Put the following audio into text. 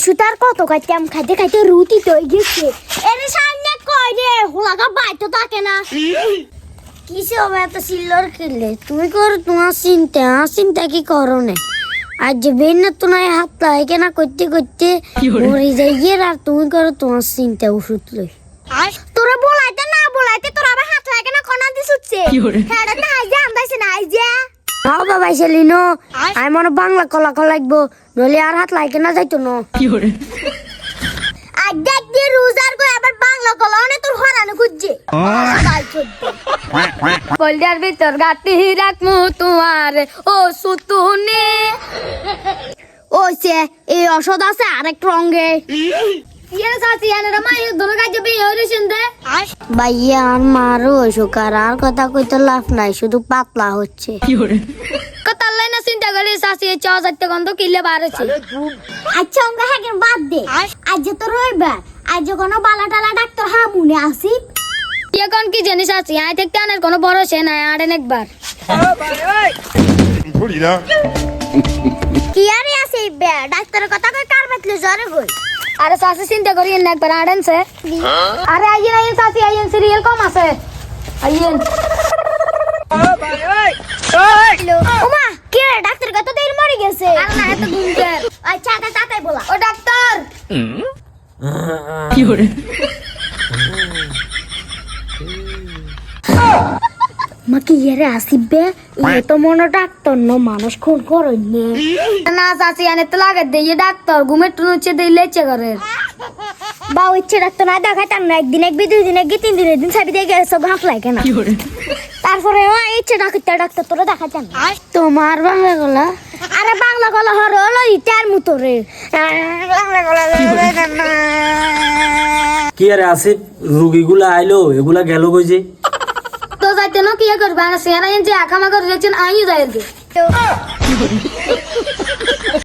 ওষুধ আর কত খাইতাম খাইতে খাইতে রুটি তো গেছে এর সামনে কই রে হোলাগা বাইতো থাকে না কিসে হবে এত সিল্লর খেললে তুমি কর তোমার চিন্তা কি করো না আজ যে বেন তো নাই হাত লাগে না করতে করতে মরে যাইয়ে আর তুমি করো তোমার চিন্তা ওষুধ লই তোরা বলাইতে না বলাইতে তোরা আবার হাত লাগে না কোনা দিছ হচ্ছে হ্যাঁ না আইজা আন্দাইছে না আইজা হাও বাবা ছেলিনো আই মনে বাংলা কলা লাগবো নলে আর হাত লাগে না যাইতো না আর দেখ দিয়ে রোজার কই আবার বাংলা কলা অনেক তোর হরানো খুঁজছে কলজার ভিতর গাতি রাখমু তোমার ও সুতুনে ও সে এই অসদ আছে আরেক রঙে ইয়ে সাথী আনারা মাই দোনো কাজে বিয়ে হইছেন দে ভাইয়া আর মারো সুকার আর কথা কইতে লাভ নাই শুধু পাতলা হচ্ছে কথা লাই না চিন্তা করে সাসি চা যাইতে গন্ধ কিলে বাড়ছে আচ্ছা আমরা হাগের বাদ দে আজ তো রইবার আজ কোনো বালা টালা ডাক্তার হামুনে আসি এখন কি জানিস আছি আই দেখতে আনার কোনো ভরসা নাই আড়েন একবার ভুলি না কি আরে আছে বে ডাক্তারের কথা কই কার বাতলে জরে কই আরে সাসি চিন্তা করি না একবার আড়েন সে আরে আইয়েন সাসি আইয়েন সিরিয়াল কম আছে আইয়েন ওমা কে ডাক্তার কত দেরি মরে গেছে আর না এত ঘুমতে আচ্ছা তাতাই বলা ও ডাক্তার কি হরে মাকি ইয়ারে আসিবে এ তো মনে ডাক্তার ন মানুষ খুন করইনে না চাচি আনে তো লাগে দেই ডাক্তার ঘুমে টুনুচ্ছে দেই লেচে করে বা ইচ্ছে ডাক্তার না দেখাইতাম না একদিন এক দুই দিন এক তিন দিন দিন সাবি দিয়ে গেছে ঘাপ লাগে না কি হরে তারপরে ও ইচ্ছে ডাক্তার তোরা দেখাইতাম তোমার বাংলা গলা আরে বাংলা গলা হলো ইটার মতো রে বাংলা গলা কি আরে আসিফ রুগীগুলা আইলো এগুলা গেল কই যে তো যাইতে না কি করবা না সেনা যে আকামা করে যাচ্ছেন আই যাইতে